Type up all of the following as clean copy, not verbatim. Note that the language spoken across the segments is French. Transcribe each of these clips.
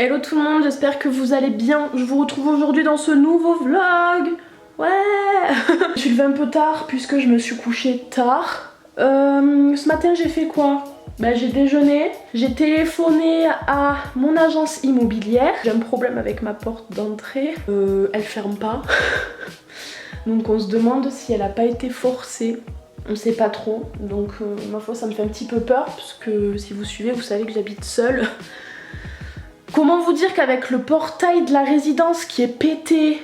Hello tout le monde, j'espère que vous allez bien. Je vous retrouve aujourd'hui dans ce nouveau vlog. Ouais. Je suis levée un peu tard puisque je me suis couchée tard. Ce matin j'ai fait quoi? J'ai déjeuné, j'ai téléphoné à mon agence immobilière. J'ai un problème avec ma porte d'entrée. Elle ferme pas. Donc on se demande si elle a pas été forcée. On sait pas trop. Donc ma foi ça me fait un petit peu peur parce que si vous suivez vous savez que j'habite seule. Comment vous dire qu'avec le portail de la résidence qui est pété,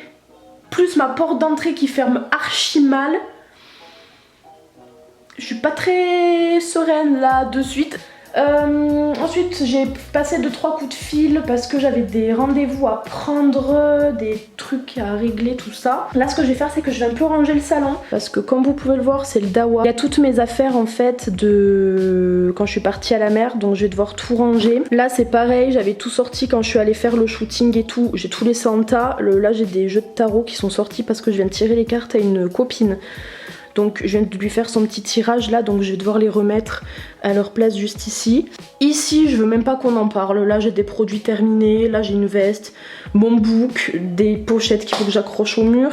plus ma porte d'entrée qui ferme archi mal, je suis pas très sereine là de suite. Ensuite j'ai passé 2-3 coups de fil parce que j'avais des rendez-vous à prendre, des trucs à régler, tout ça. Là ce que je vais faire c'est que je vais un peu ranger le salon parce que comme vous pouvez le voir c'est le dawa. Il y a toutes mes affaires en fait de quand je suis partie à la mer, donc je vais devoir tout ranger. Là c'est pareil, j'avais tout sorti quand je suis allée faire le shooting et tout, j'ai tout laissé en tas. Là j'ai des jeux de tarot qui sont sortis parce que je viens de tirer les cartes à une copine. Donc je viens de lui faire son petit tirage là, donc je vais devoir les remettre à leur place juste ici. Ici je veux même pas qu'on en parle, là j'ai des produits terminés, là j'ai une veste, mon book, des pochettes qu'il faut que j'accroche au mur.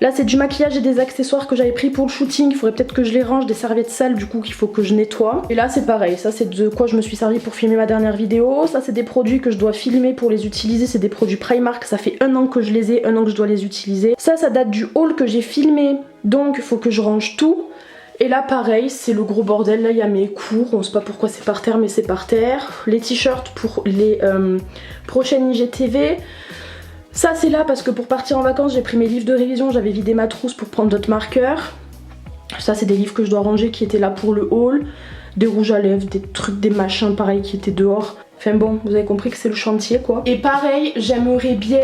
Là c'est du maquillage et des accessoires que j'avais pris pour le shooting, il faudrait peut-être que je les range, des serviettes sales du coup qu'il faut que je nettoie. Et là c'est pareil, ça c'est de quoi je me suis servi pour filmer ma dernière vidéo. Ça c'est des produits que je dois filmer pour les utiliser, c'est des produits Primark, ça fait 1 an que je les ai, 1 an que je dois les utiliser. Ça date du haul que j'ai filmé, donc il faut que je range tout. Et là pareil, c'est le gros bordel, là il y a mes cours, on sait pas pourquoi c'est par terre mais c'est par terre. Les t-shirts pour les prochaines IGTV. Ça c'est là parce que pour partir en vacances j'ai pris mes livres de révision, j'avais vidé ma trousse pour prendre d'autres marqueurs. Ça c'est des livres que je dois ranger qui étaient là pour le haul. Des rouges à lèvres, des trucs, des machins pareil qui étaient dehors. Enfin bon, vous avez compris que c'est le chantier quoi. Et pareil, j'aimerais bien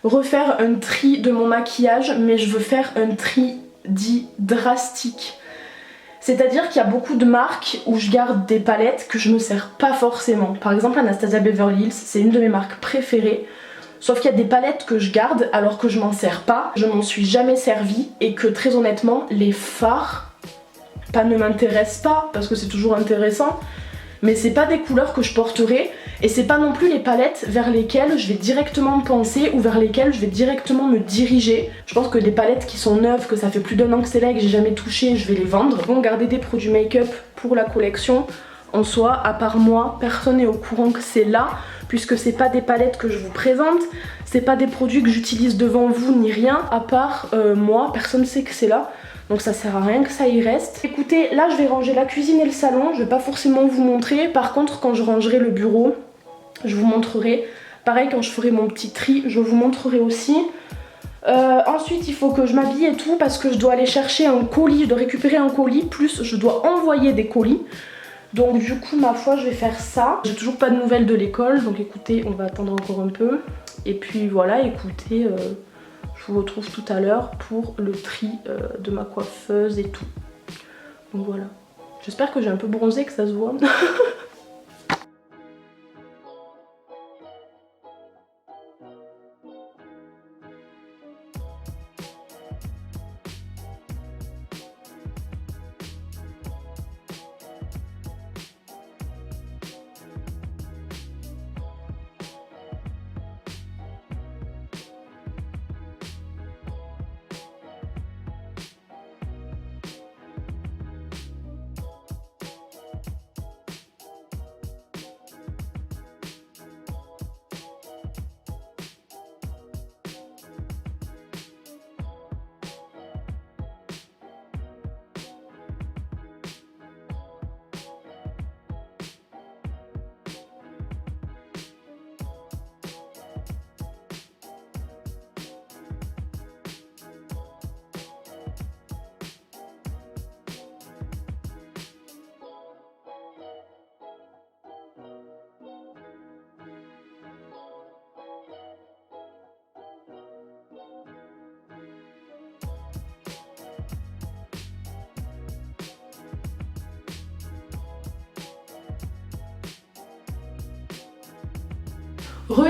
refaire un tri de mon maquillage, mais je veux faire un tri dit drastique. C'est-à-dire qu'il y a beaucoup de marques où je garde des palettes que je me sers pas forcément. Par exemple Anastasia Beverly Hills, c'est une de mes marques préférées. Sauf qu'il y a des palettes que je garde alors que je m'en sers pas, je m'en suis jamais servi et que très honnêtement les fards ne m'intéressent pas parce que c'est toujours intéressant, mais c'est pas des couleurs que je porterai et c'est pas non plus les palettes vers lesquelles je vais directement penser ou vers lesquelles je vais directement me diriger. Je pense que des palettes qui sont neuves, que ça fait plus d'1 an que c'est là et que j'ai jamais touché, je vais les vendre. Bon, garder des produits make-up pour la collection. En soi, à part moi, personne n'est au courant que c'est là, puisque c'est pas des palettes que je vous présente, c'est pas des produits que j'utilise devant vous ni rien, à part moi, personne sait que c'est là, donc ça sert à rien que ça y reste. Écoutez, là je vais ranger la cuisine et le salon, je vais pas forcément vous montrer, par contre quand je rangerai le bureau, je vous montrerai. Pareil, quand je ferai mon petit tri, je vous montrerai aussi. Ensuite il faut que je m'habille et tout parce que je dois aller chercher un colis, je dois récupérer un colis, plus je dois envoyer des colis. Donc du coup ma foi je vais faire ça. J'ai toujours pas de nouvelles de l'école, donc écoutez on va attendre encore un peu. Et puis voilà, écoutez, je vous retrouve tout à l'heure pour le tri de ma coiffeuse et tout. Donc voilà, j'espère que j'ai un peu bronzé, que ça se voit.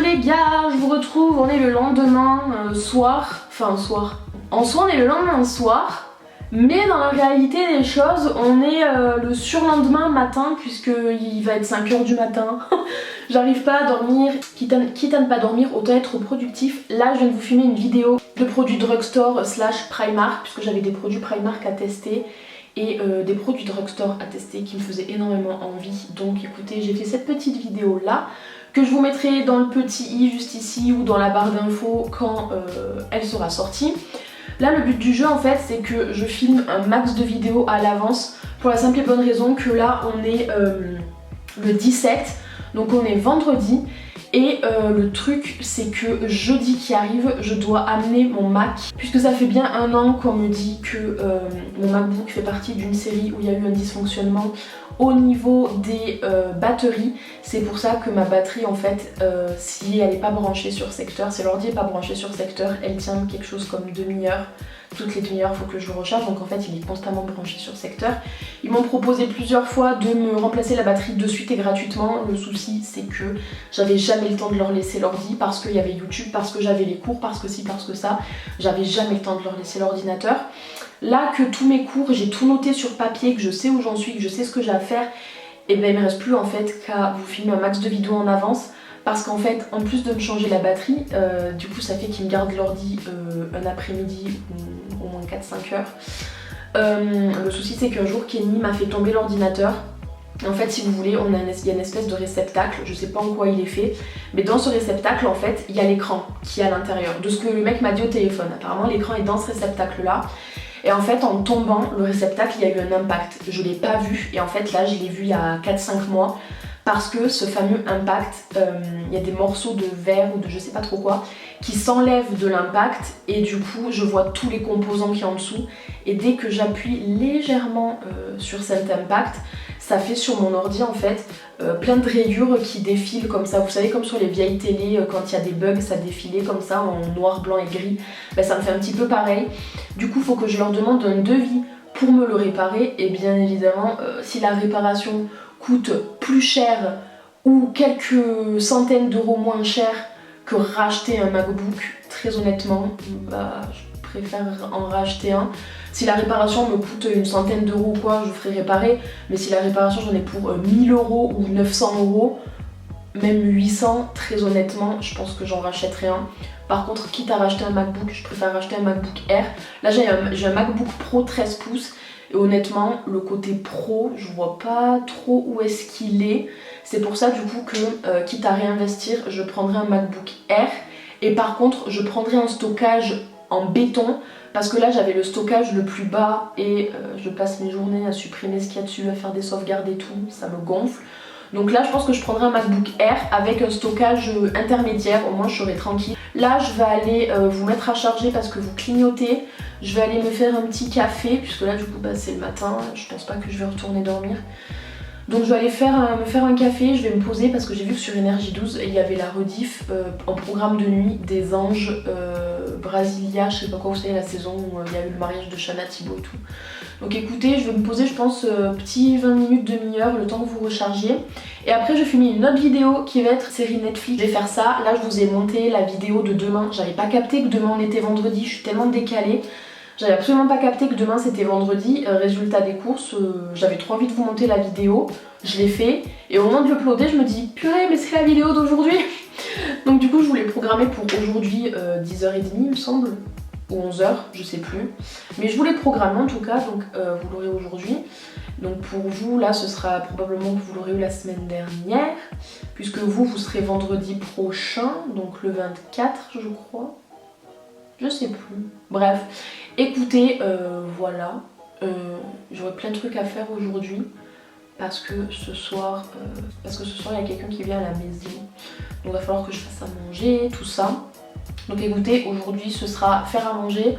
Les gars, je vous retrouve, on est le lendemain soir, enfin soir. En soi on est le lendemain soir, Mais dans la réalité des choses, on est le surlendemain matin, puisqu'il va être 5h du matin. J'arrive pas à dormir, quitte à ne pas dormir, autant être productif. Là je viens de vous filmer une vidéo de produits drugstore slash Primark, puisque j'avais des produits Primark à tester et des produits drugstore à tester qui me faisaient énormément envie. Donc écoutez, j'ai fait cette petite vidéo là que je vous mettrai dans le petit i juste ici ou dans la barre d'infos quand elle sera sortie. Là le but du jeu en fait c'est que je filme un max de vidéos à l'avance pour la simple et bonne raison que là on est le 17, donc on est vendredi. Et le truc c'est que jeudi qui arrive je dois amener mon Mac, puisque ça fait bien 1 an qu'on me dit que mon MacBook fait partie d'une série où il y a eu un dysfonctionnement au niveau des batteries. C'est pour ça que ma batterie en fait si elle n'est pas branchée sur secteur, si l'ordi n'est pas branché sur secteur, elle tient quelque chose comme demi-heure. Toutes les demi-heures il faut que je le recharge, donc en fait il est constamment branché sur secteur. Ils m'ont proposé plusieurs fois de me remplacer la batterie de suite et gratuitement. Le souci c'est que j'avais jamais le temps de leur laisser l'ordi parce qu'il y avait YouTube, parce que j'avais les cours, parce que ci, parce que ça. J'avais jamais le temps de leur laisser l'ordinateur. Là que tous mes cours, j'ai tout noté sur papier, que je sais où j'en suis, que je sais ce que j'ai à faire, et ben il me reste plus en fait qu'à vous filmer un max de vidéos en avance. Parce qu'en fait, en plus de me changer la batterie, du coup ça fait qu'il me garde l'ordi un après-midi ou au moins 4-5 heures. Le souci c'est qu'un jour Kenny m'a fait tomber l'ordinateur. En fait si vous voulez, il y a une espèce de réceptacle, je sais pas en quoi il est fait, mais dans ce réceptacle en fait il y a l'écran qui est à l'intérieur. De ce que le mec m'a dit au téléphone, apparemment l'écran est dans ce réceptacle là. Et en fait en tombant, le réceptacle il y a eu un impact, je l'ai pas vu et en fait là je l'ai vu il y a 4-5 mois. Parce que ce fameux impact, il y a des morceaux de verre ou de je sais pas trop quoi qui s'enlèvent de l'impact et du coup je vois tous les composants qui y a en dessous et dès que j'appuie légèrement sur cet impact, ça fait sur mon ordi en fait plein de rayures qui défilent comme ça. Vous savez comme sur les vieilles télé quand il y a des bugs ça défilait comme ça en noir, blanc et gris. Ben, ça me fait un petit peu pareil. Du coup il faut que je leur demande un devis pour me le réparer et bien évidemment si la réparation coûte plus cher ou quelques centaines d'euros moins cher que racheter un MacBook, très honnêtement, bah, je préfère en racheter un. Si la réparation me coûte une centaine d'euros ou quoi, je ferai réparer, mais si la réparation j'en ai pour 1000 euros ou 900 euros, même 800, très honnêtement, je pense que j'en rachèterai un. Par contre, quitte à racheter un MacBook, je préfère racheter un MacBook Air. Là j'ai un MacBook Pro 13 pouces. Et honnêtement, le côté pro, je vois pas trop où est-ce qu'il est. C'est pour ça du coup que, quitte à réinvestir, je prendrai un MacBook Air. Et par contre, je prendrai un stockage en béton. Parce que là, j'avais le stockage le plus bas. Et je passe mes journées à supprimer ce qu'il y a dessus, à faire des sauvegardes et tout. Ça me gonfle. Donc là, je pense que je prendrai un MacBook Air avec un stockage intermédiaire. Au moins, je serai tranquille. Là, je vais aller vous mettre à charger parce que vous clignotez. Je vais aller me faire un petit café, puisque là du coup bah, c'est le matin, je pense pas que je vais retourner dormir. Donc je vais aller me faire un café, je vais me poser parce que j'ai vu que sur Énergie 12 il y avait la rediff en programme de nuit des Anges Brasilia, je sais pas quoi, vous savez la saison où il y a eu le mariage de Shana Thibault et tout. Donc écoutez, je vais me poser je pense petit 20 minutes, demi-heure, le temps que vous rechargiez. Et après je vais filmer une autre vidéo qui va être série Netflix. Je vais faire ça, là je vous ai monté la vidéo de demain, j'avais pas capté que demain on était vendredi, je suis tellement décalée. J'avais absolument pas capté que demain c'était vendredi, résultat des courses, j'avais trop envie de vous monter la vidéo, je l'ai fait et au moment de l'uploader je me dis purée mais c'est la vidéo d'aujourd'hui. Donc du coup je voulais programmer pour aujourd'hui 10h30 il me semble, ou 11h, je sais plus. Mais je voulais programmer en tout cas, donc vous l'aurez aujourd'hui. Donc pour vous là ce sera probablement que vous l'aurez eu la semaine dernière, puisque vous serez vendredi prochain, donc le 24 je crois. Je sais plus. Bref, écoutez, voilà. J'aurai plein de trucs à faire aujourd'hui parce que ce soir, il y a quelqu'un qui vient à la maison. Donc il va falloir que je fasse à manger, tout ça. Donc écoutez, aujourd'hui ce sera faire à manger,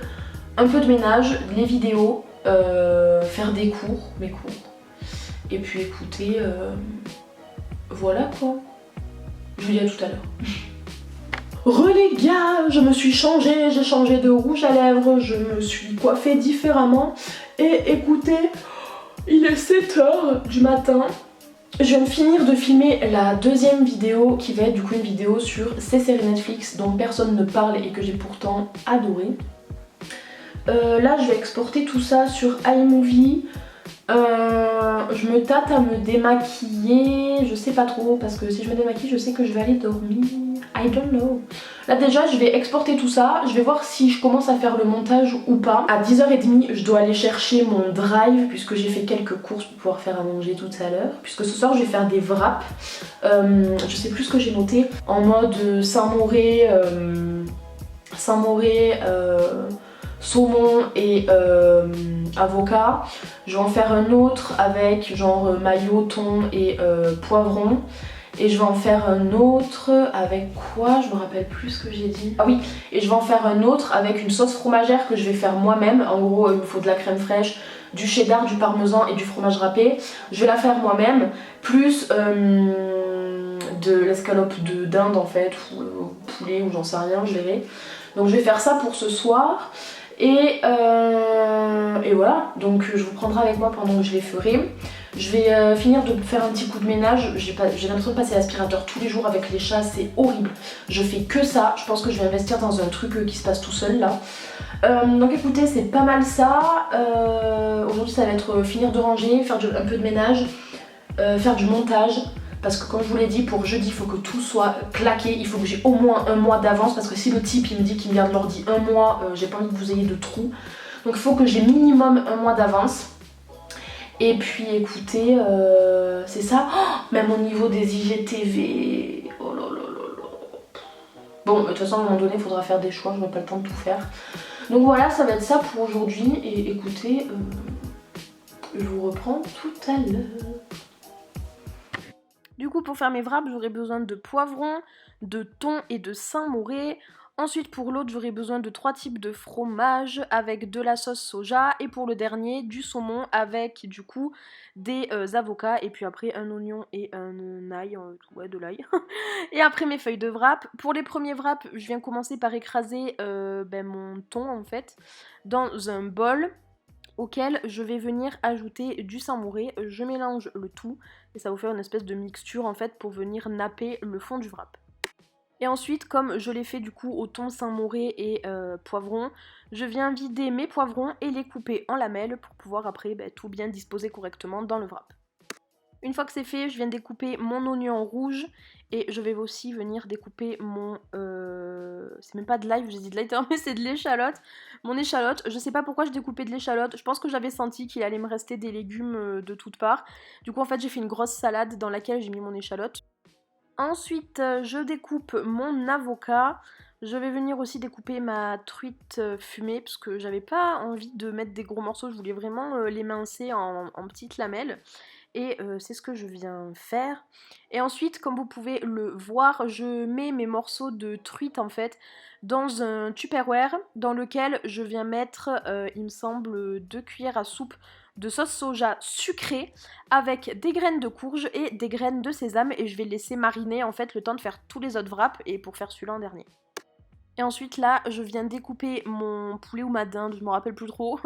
un peu de ménage, les vidéos, faire des cours, mes cours. Et puis écoutez, voilà quoi. Je vous dis à tout à l'heure. Les gars, je me suis changée, j'ai changé de rouge à lèvres, je me suis coiffée différemment. Et écoutez, il est 7h du matin. Je viens de finir de filmer la deuxième vidéo qui va être du coup une vidéo sur ces séries Netflix dont personne ne parle et que j'ai pourtant adoré. Là je vais exporter tout ça sur iMovie. Je me tâte à me démaquiller, je sais pas trop parce que si je me démaquille je sais que je vais aller dormir, I don't know. Là déjà je vais exporter tout ça, je vais voir si je commence à faire le montage ou pas. À 10h30 je dois aller chercher mon drive puisque j'ai fait quelques courses pour pouvoir faire à manger tout à l'heure. Puisque ce soir je vais faire des wraps, je sais plus ce que j'ai noté, en mode Saint-Moré, saumon et avocat. Je vais en faire un autre avec genre maillot, thon et poivron. Et je vais en faire un autre avec quoi? Je me rappelle plus ce que j'ai dit. Ah oui, et je vais en faire un autre avec une sauce fromagère que je vais faire moi-même. En gros, il me faut de la crème fraîche, du cheddar, du parmesan et du fromage râpé. Je vais la faire moi-même, plus de l'escalope de dinde en fait, ou poulet, ou j'en sais rien, je verrai. Donc je vais faire ça pour ce soir. Et voilà, donc je vous prendrai avec moi pendant que je les ferai. Je vais finir de faire un petit coup de ménage. J'ai l'impression de passer l'aspirateur tous les jours avec les chats, c'est horrible. Je fais que ça, je pense que je vais investir dans un truc qui se passe tout seul là. Donc écoutez, c'est pas mal ça. Aujourd'hui ça va être finir de ranger, faire un peu de ménage, faire du montage. Parce que comme je vous l'ai dit, pour jeudi, il faut que tout soit claqué. Il faut que j'ai au moins un mois d'avance. Parce que si le type il me dit qu'il me garde l'ordi un mois, j'ai pas envie que vous ayez de trous. Donc il faut que j'ai minimum un mois d'avance. Et puis écoutez, c'est ça. Oh, même au niveau des IGTV. Oh là là là là. Bon, de toute façon, à un moment donné, il faudra faire des choix. Je n'ai pas le temps de tout faire. Donc voilà, ça va être ça pour aujourd'hui. Et écoutez, je vous reprends tout à l'heure. Du coup, pour faire mes wraps, j'aurai besoin de poivrons, de thon et de Saint-Moré. Ensuite, pour l'autre, j'aurai besoin de 3 types de fromage avec de la sauce soja. Et pour le dernier, du saumon avec du coup des avocats. Et puis après, un oignon et un ail. Ouais, de l'ail. Et après, mes feuilles de wrap. Pour les premiers wraps, je viens commencer par écraser mon thon en fait dans un bol auquel je vais venir ajouter du Saint-Moré. Je mélange le tout et ça va vous faire une espèce de mixture en fait pour venir napper le fond du wrap. Et ensuite, comme je l'ai fait du coup au thon, Saint-Moré et poivron, je viens vider mes poivrons et les couper en lamelles pour pouvoir après tout bien disposer correctement dans le wrap. Une fois que c'est fait, je viens découper mon oignon rouge et je vais aussi venir découper mon... c'est même pas de l'ail, j'ai dit de l'ail, mais c'est de l'échalote. Mon échalote, je sais pas pourquoi je découpais de l'échalote, je pense que j'avais senti qu'il allait me rester des légumes de toutes parts. Du coup en fait j'ai fait une grosse salade dans laquelle j'ai mis mon échalote. Ensuite je découpe mon avocat. Je vais venir aussi découper ma truite fumée parce que j'avais pas envie de mettre des gros morceaux, je voulais vraiment l'émincer en petites lamelles. Et c'est ce que je viens faire. Et ensuite, comme vous pouvez le voir, je mets mes morceaux de truite en fait dans un Tupperware dans lequel je viens mettre, il me semble, 2 cuillères à soupe de sauce soja sucrée avec des graines de courge et des graines de sésame et je vais laisser mariner en fait le temps de faire tous les autres wraps et pour faire celui-là en dernier. Et ensuite là, je viens découper mon poulet ou ma dinde, je me rappelle plus trop,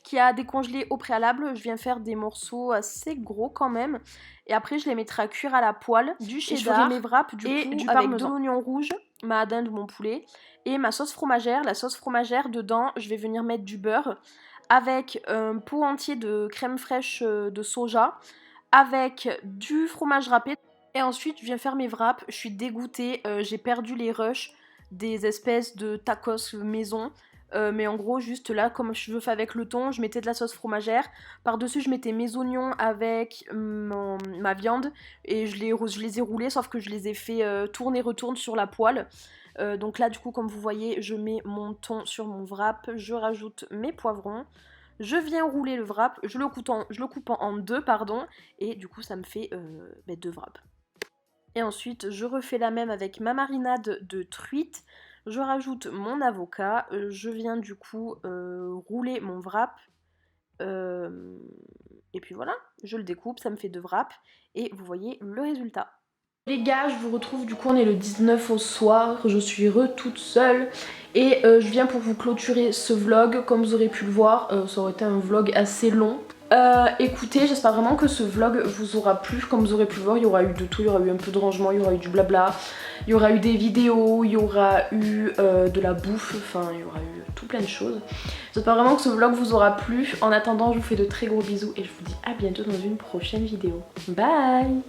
qui a décongelé au préalable. Je viens faire des morceaux assez gros quand même. Et après, je les mettrai à cuire à la poêle, du cheddar, et je ferai mes wraps du avec de l'oignon rouge, ma dinde ou mon poulet, et ma sauce fromagère. La sauce fromagère, dedans, je vais venir mettre du beurre avec un pot entier de crème fraîche de soja, avec du fromage râpé. Et ensuite, je viens faire mes wraps. Je suis dégoûtée, j'ai perdu les rushs des espèces de tacos maison, mais en gros juste là comme je fais avec le thon, je mettais de la sauce fromagère, par dessus je mettais mes oignons avec ma viande et je les ai roulés sauf que je les ai fait tourner retourne sur la poêle. Donc là du coup comme vous voyez je mets mon thon sur mon wrap, je rajoute mes poivrons, je viens rouler le wrap, je le coupe en deux pardon, et du coup ça me fait 2 wraps. Et ensuite, je refais la même avec ma marinade de truite. Je rajoute mon avocat. Je viens du coup rouler mon wrap. Et puis voilà, je le découpe, ça me fait 2 wraps. Et vous voyez le résultat. Les gars, je vous retrouve, du coup on est le 19 au soir, je suis toute seule et je viens pour vous clôturer ce vlog. Comme vous aurez pu le voir, ça aurait été un vlog assez long. Écoutez, j'espère vraiment que ce vlog vous aura plu. Comme vous aurez pu le voir, il y aura eu de tout, il y aura eu un peu de rangement, il y aura eu du blabla, il y aura eu des vidéos, il y aura eu de la bouffe, enfin il y aura eu tout plein de choses. J'espère vraiment que ce vlog vous aura plu. En attendant, je vous fais de très gros bisous et je vous dis à bientôt dans une prochaine vidéo. Bye!